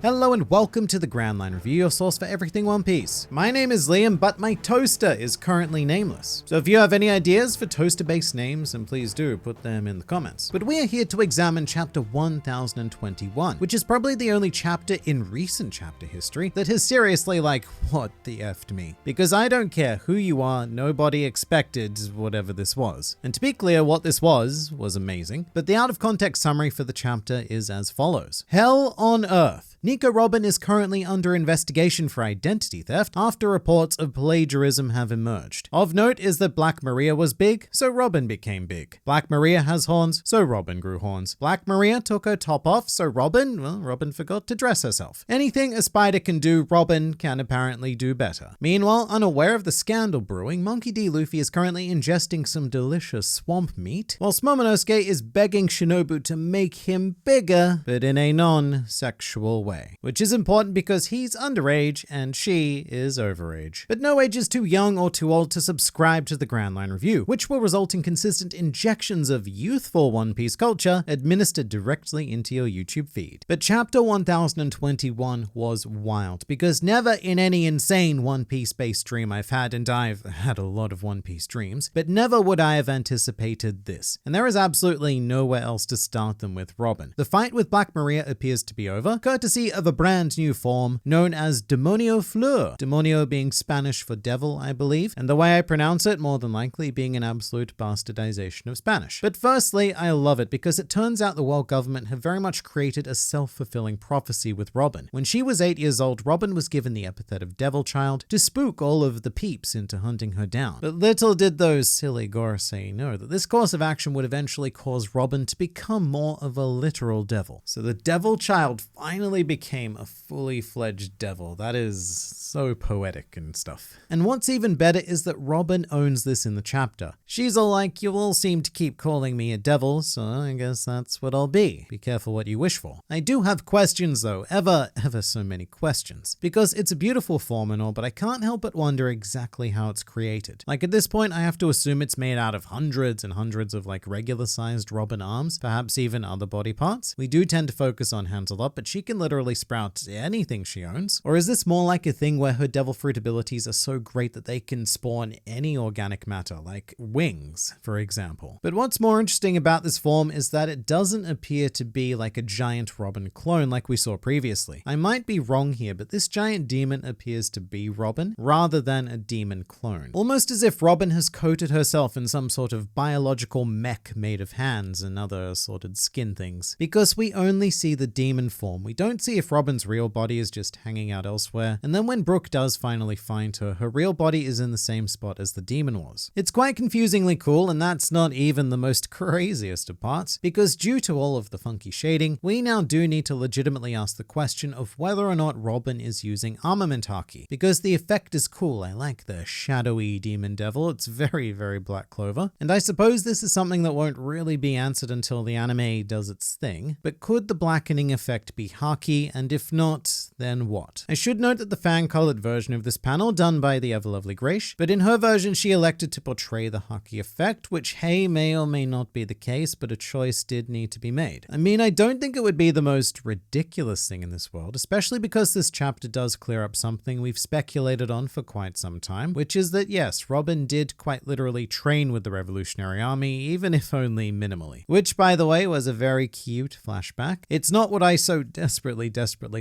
Hello and welcome to the Grand Line Review, your source for everything One Piece. My name is Liam, but my toaster is currently nameless. So if you have any ideas for toaster-based names, then please do put them in the comments. But we are here to examine chapter 1021, which is probably the only chapter in recent chapter history that has seriously what the F to me. Because I don't care who you are, nobody expected whatever this was. And to be clear, what this was amazing. But the out-of-context summary for the chapter is as follows. Hell on Earth. Nico Robin is currently under investigation for identity theft after reports of plagiarism have emerged. Of note is that Black Maria was big, so Robin became big. Black Maria has horns, so Robin grew horns. Black Maria took her top off, so Robin forgot to dress herself. Anything a spider can do, Robin can apparently do better. Meanwhile, unaware of the scandal brewing, Monkey D. Luffy is currently ingesting some delicious swamp meat, whilst Momonosuke is begging Shinobu to make him bigger, but in a non-sexual way. Which is important because he's underage and she is overage. But no age is too young or too old to subscribe to the Grand Line Review, which will result in consistent injections of youthful One Piece culture administered directly into your YouTube feed. But chapter 1021 was wild because never in any insane One Piece based dream I've had, and I've had a lot of One Piece dreams, but never would I have anticipated this. And there is absolutely nowhere else to start than with Robin. The fight with Black Maria appears to be over, courtesy of a brand new form known as Demonio Fleur. Demonio being Spanish for devil, I believe, and the way I pronounce it more than likely being an absolute bastardization of Spanish. But firstly, I love it because it turns out the world government have very much created a self-fulfilling prophecy with Robin. When she was 8 years old, Robin was given the epithet of Devil Child to spook all of the peeps into hunting her down. But little did those silly Gorosei know that this course of action would eventually cause Robin to become more of a literal devil. So the Devil Child finally became a fully fledged devil. That is so poetic and stuff. And what's even better is that Robin owns this in the chapter. She's all like, you all seem to keep calling me a devil, so I guess that's what I'll be. Be careful what you wish for. I do have questions though, ever so many questions. Because it's a beautiful form and all, but I can't help but wonder exactly how it's created. Like at this point, I have to assume it's made out of hundreds and hundreds of regular sized Robin arms, perhaps even other body parts. We do tend to focus on hands a lot, but she can literally sprout anything she owns. Or is this more like a thing where her devil fruit abilities are so great that they can spawn any organic matter, like wings, for example? But what's more interesting about this form is that it doesn't appear to be like a giant Robin clone like we saw previously. I might be wrong here, but this giant demon appears to be Robin rather than a demon clone. Almost as if Robin has coated herself in some sort of biological mech made of hands and other assorted skin things. Because we only see the demon form. We don't see if Robin's real body is just hanging out elsewhere, and then when Brook does finally find her, her real body is in the same spot as the demon was. It's quite confusingly cool, and that's not even the most craziest of parts, because due to all of the funky shading, we now do need to legitimately ask the question of whether or not Robin is using armament haki, because the effect is cool. I like the shadowy demon devil. It's very, very Black Clover, and I suppose this is something that won't really be answered until the anime does its thing, but could the blackening effect be haki, and if not, then what? I should note that the fan-colored version of this panel done by the ever-lovely Greiish, but in her version she elected to portray the haki effect, which hey, may or may not be the case, but a choice did need to be made. I mean, I don't think it would be the most ridiculous thing in this world, especially because this chapter does clear up something we've speculated on for quite some time, which is that yes, Robin did quite literally train with the Revolutionary Army, even if only minimally. Which, by the way, was a very cute flashback. It's not what I so desperately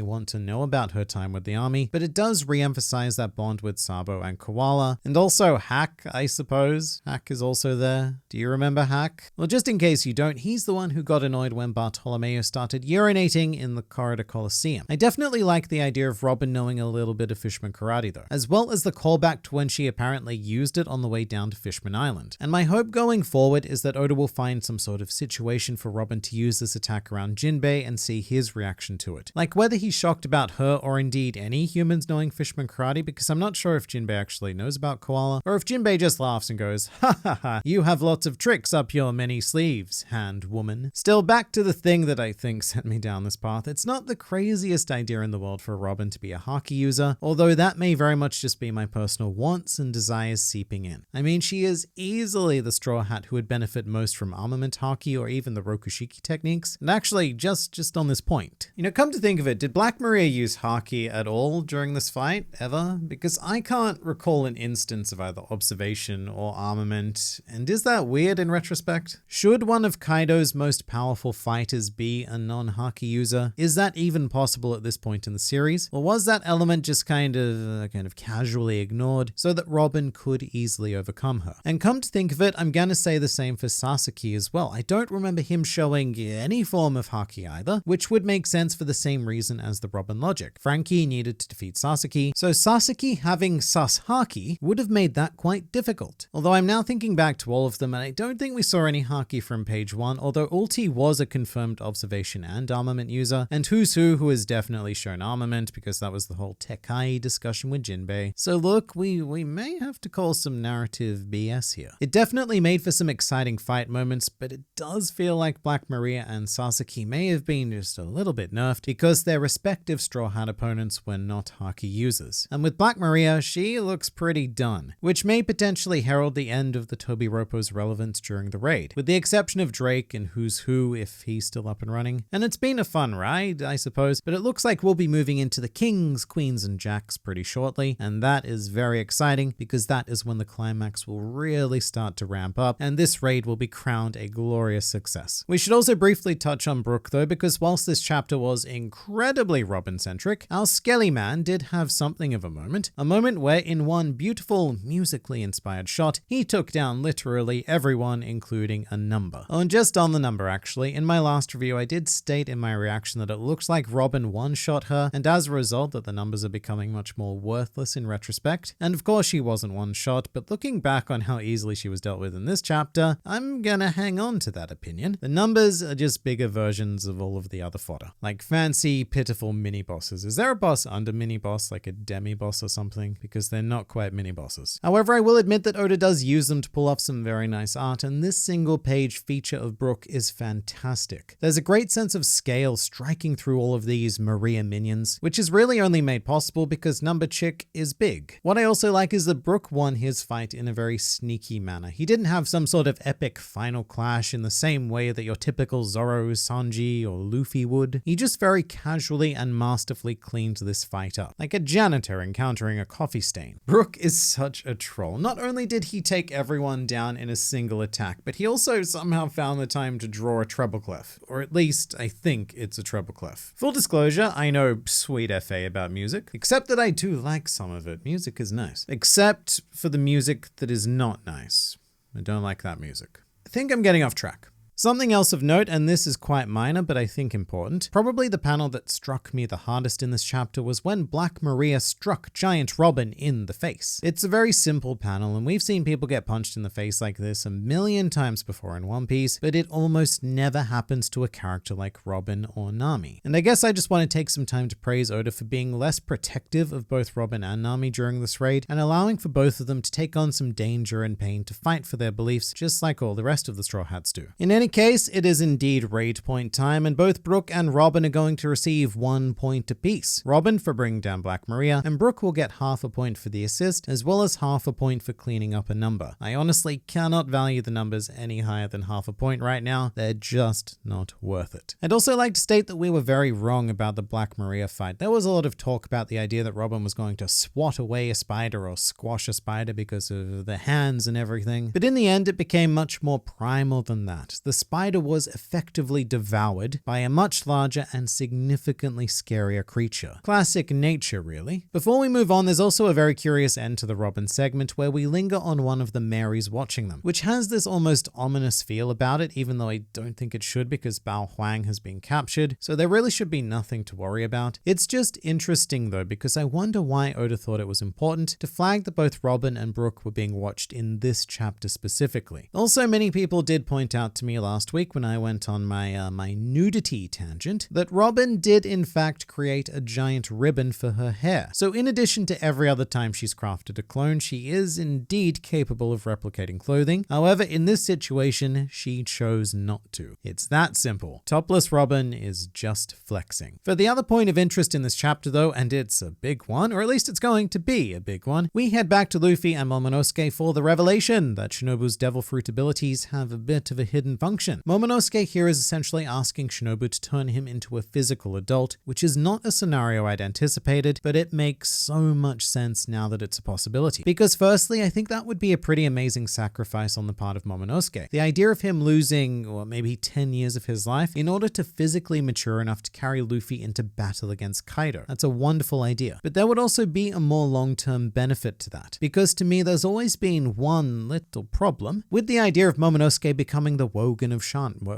want to know about her time with the army, but it does re-emphasize that bond with Sabo and Koala, and also Hack, I suppose. Hack is also there. Do you remember Hack? Well, just in case you don't, he's the one who got annoyed when Bartolomeo started urinating in the Corridor Coliseum. I definitely like the idea of Robin knowing a little bit of Fishman Karate though, as well as the callback to when she apparently used it on the way down to Fishman Island. And my hope going forward is that Oda will find some sort of situation for Robin to use this attack around Jinbei and see his reaction to it. Like whether he's shocked about about her or indeed any humans knowing Fishman karate, because I'm not sure if Jinbei actually knows about koala or if Jinbei just laughs and goes, ha ha ha, you have lots of tricks up your many sleeves, hand woman. Still, back to the thing that I think sent me down this path. It's not the craziest idea in the world for Robin to be a haki user, although that may very much just be my personal wants and desires seeping in. I mean, she is easily the straw hat who would benefit most from armament haki or even the rokushiki techniques. And actually, just on this point, come to think of it, did Black Maria use haki at all during this fight, ever? Because I can't recall an instance of either observation or armament, and is that weird in retrospect? Should one of Kaido's most powerful fighters be a non-haki user? Is that even possible at this point in the series? Or was that element just kind of casually ignored so that Robin could easily overcome her? And come to think of it, I'm gonna say the same for Sasaki as well. I don't remember him showing any form of haki either, which would make sense for the same reason as the Robin logic. Frankie needed to defeat Sasaki, so Sasaki having Sas haki would have made that quite difficult. Although I'm now thinking back to all of them, and I don't think we saw any haki from page 1, although Ulti was a confirmed observation and armament user, and Who's Who has definitely shown armament because that was the whole Tekai discussion with Jinbei. So look, we may have to call some narrative BS here. It definitely made for some exciting fight moments, but it does feel like Black Maria and Sasaki may have been just a little bit nerfed because their respective Straw Hat opponents were not haki users. And with Black Maria, she looks pretty done, which may potentially herald the end of the Tobiropo's relevance during the raid, with the exception of Drake and Who's Who if he's still up and running. And it's been a fun ride, I suppose, but it looks like we'll be moving into the Kings, Queens, and Jacks pretty shortly, and that is very exciting because that is when the climax will really start to ramp up, and this raid will be crowned a glorious success. We should also briefly touch on Brook though, because whilst this chapter was incredibly Robin-centric, our Skelly Man did have something of a moment where in one beautiful, musically inspired shot, he took down literally everyone, including a number. Oh, and just on the number actually, in my last review I did state in my reaction that it looks like Robin one-shot her, and as a result that the numbers are becoming much more worthless in retrospect. And of course she wasn't one-shot, but looking back on how easily she was dealt with in this chapter, I'm gonna hang on to that opinion. The numbers are just bigger versions of all of the other fodder. Like fancy, pitiful mini-bosses. Is there a boss under mini-boss, like a demi-boss or something? Because they're not quite mini-bosses. However, I will admit that Oda does use them to pull off some very nice art, and this single-page feature of Brook is fantastic. There's a great sense of scale striking through all of these Maria minions, which is really only made possible because Number Chick is big. What I also like is that Brook won his fight in a very sneaky manner. He didn't have some sort of epic final clash in the same way that your typical Zoro, Sanji, or Luffy would. He just very casually and masterfully cleaned this fight up, like a janitor encountering a coffee stain. Brook is such a troll. Not only did he take everyone down in a single attack, but he also somehow found the time to draw a treble clef. Or at least, I think it's a treble clef. Full disclosure, I know sweet FA about music, except that I do like some of it. Music is nice. Except for the music that is not nice. I don't like that music. I think I'm getting off track. Something else of note, and this is quite minor, but I think important, probably the panel that struck me the hardest in this chapter was when Black Maria struck Giant Robin in the face. It's a very simple panel, and we've seen people get punched in the face like this a million times before in One Piece, but it almost never happens to a character like Robin or Nami. And I guess I just want to take some time to praise Oda for being less protective of both Robin and Nami during this raid, and allowing for both of them to take on some danger and pain to fight for their beliefs, just like all the rest of the Straw Hats do. In any case, it is indeed raid point time, and both Brook and Robin are going to receive 1 point apiece. Robin for bringing down Black Maria, and Brook will get half a point for the assist, as well as half a point for cleaning up a number. I honestly cannot value the numbers any higher than half a point right now. They're just not worth it. I'd also like to state that we were very wrong about the Black Maria fight. There was a lot of talk about the idea that Robin was going to swat away a spider or squash a spider because of the hands and everything, but in the end it became much more primal than that. The spider was effectively devoured by a much larger and significantly scarier creature. Classic nature, really. Before we move on, there's also a very curious end to the Robin segment where we linger on one of the Marys watching them, which has this almost ominous feel about it, even though I don't think it should because Bao Huang has been captured, so there really should be nothing to worry about. It's just interesting though, because I wonder why Oda thought it was important to flag that both Robin and Brook were being watched in this chapter specifically. Also, many people did point out to me last week when I went on my nudity tangent that Robin did in fact create a giant ribbon for her hair. So in addition to every other time she's crafted a clone, she is indeed capable of replicating clothing. However, in this situation, she chose not to. It's that simple. Topless Robin is just flexing. For the other point of interest in this chapter though, and it's a big one, or at least it's going to be a big one, we head back to Luffy and Momonosuke for the revelation that Shinobu's devil fruit abilities have a bit of a hidden function. Momonosuke here is essentially asking Shinobu to turn him into a physical adult, which is not a scenario I'd anticipated, but it makes so much sense now that it's a possibility. Because firstly, I think that would be a pretty amazing sacrifice on the part of Momonosuke. The idea of him losing, or maybe 10 years of his life in order to physically mature enough to carry Luffy into battle against Kaido. That's a wonderful idea. But there would also be a more long-term benefit to that. Because to me, there's always been one little problem with the idea of Momonosuke becoming the Wogan of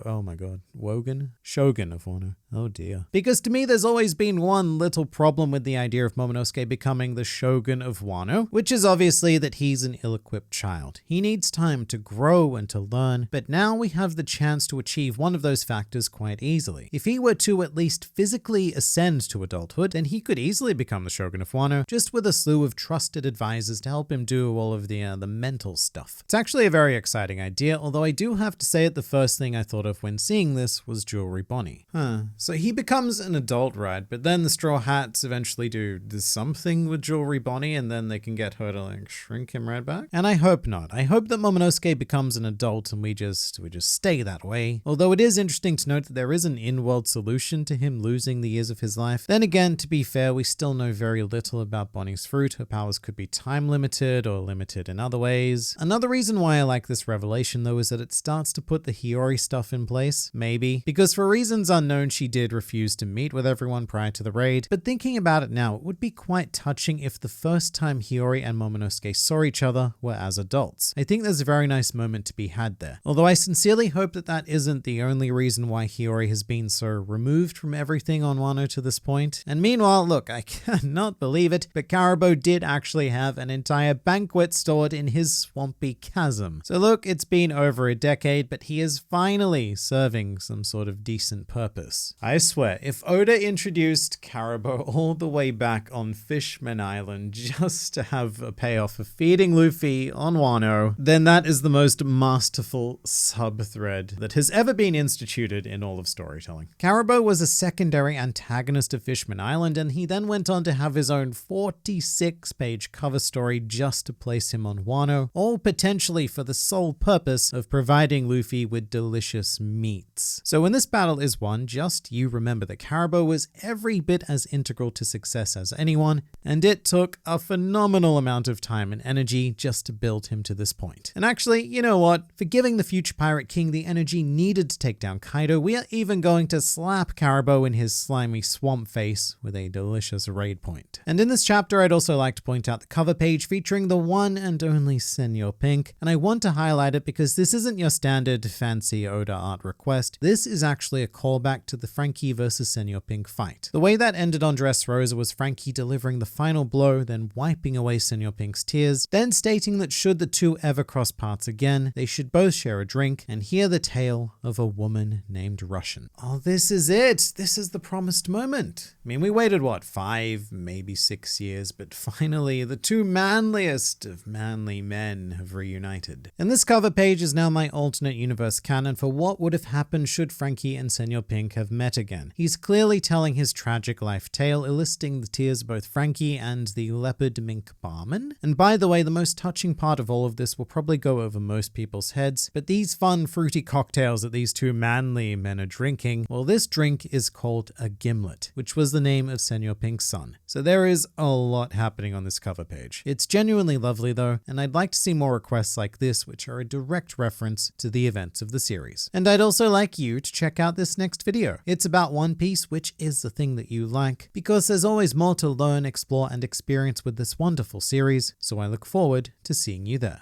oh my god, Wogan? Shogun of Wano. Oh dear. Because to me, there's always been one little problem with the idea of Momonosuke becoming the Shogun of Wano, which is obviously that he's an ill-equipped child. He needs time to grow and to learn, but now we have the chance to achieve one of those factors quite easily. If he were to at least physically ascend to adulthood, then he could easily become the Shogun of Wano, just with a slew of trusted advisors to help him do all of the mental stuff. It's actually a very exciting idea, although I do have to say it, the first thing I thought of when seeing this was Jewelry Bonnie. So he becomes an adult, right? But then the Straw Hats eventually do something with Jewelry Bonnie, and then they can get her to like shrink him right back. And I hope not. I hope that Momonosuke becomes an adult and we just stay that way. Although it is interesting to note that there is an in-world solution to him losing the years of his life. Then again, to be fair, we still know very little about Bonnie's fruit. Her powers could be time limited or limited in other ways. Another reason why I like this revelation though is that it starts to put the Hiyori stuff in place, maybe. Because for reasons unknown, she did refuse to meet with everyone prior to the raid. But thinking about it now, it would be quite touching if the first time Hiyori and Momonosuke saw each other were as adults. I think there's a very nice moment to be had there. Although I sincerely hope that that isn't the only reason why Hiyori has been so removed from everything on Wano to this point. And meanwhile, look, I cannot believe it, but Karibo did actually have an entire banquet stored in his swampy chasm. So look, it's been over a decade, but he is finally serving some sort of decent purpose. I swear, if Oda introduced Karibo all the way back on Fishman Island just to have a payoff for feeding Luffy on Wano, then that is the most masterful sub-thread that has ever been instituted in all of storytelling. Karibo was a secondary antagonist of Fishman Island, and he then went on to have his own 46-page cover story just to place him on Wano, all potentially for the sole purpose of providing Luffy with delicious meats. So when this battle is won, just you remember that Karibo was every bit as integral to success as anyone, and it took a phenomenal amount of time and energy just to build him to this point. And actually, you know what? For giving the future Pirate King the energy needed to take down Kaido, we are even going to slap Karibo in his slimy swamp face with a delicious raid point. And in this chapter, I'd also like to point out the cover page featuring the one and only Senor Pink, and I want to highlight it because this isn't your standard fancy Oda art request. This is actually a callback to the Frankie versus Senor Pink fight. The way that ended on Dressrosa was Frankie delivering the final blow, then wiping away Senor Pink's tears, then stating that should the two ever cross paths again, they should both share a drink and hear the tale of a woman named Russian. Oh, this is it. This is the promised moment. I mean, we waited, what, 5, maybe 6 years, but finally the two manliest of manly men have reunited. And this cover page is now my alternate universe canon for what would have happened should Frankie and Senor Pink have met again. He's clearly telling his tragic life tale, eliciting the tears of both Frankie and the leopard mink barman. And by the way, the most touching part of all of this will probably go over most people's heads, but these fun fruity cocktails that these two manly men are drinking, well, this drink is called a gimlet, which was the name of Senor Pink's son. So there is a lot happening on this cover page. It's genuinely lovely though, and I'd like to see more requests like this, which are a direct reference to the events of the series. And I'd also like you to check out this next video. It's about One Piece, which is the thing that you like, because there's always more to learn, explore, and experience with this wonderful series, so I look forward to seeing you there.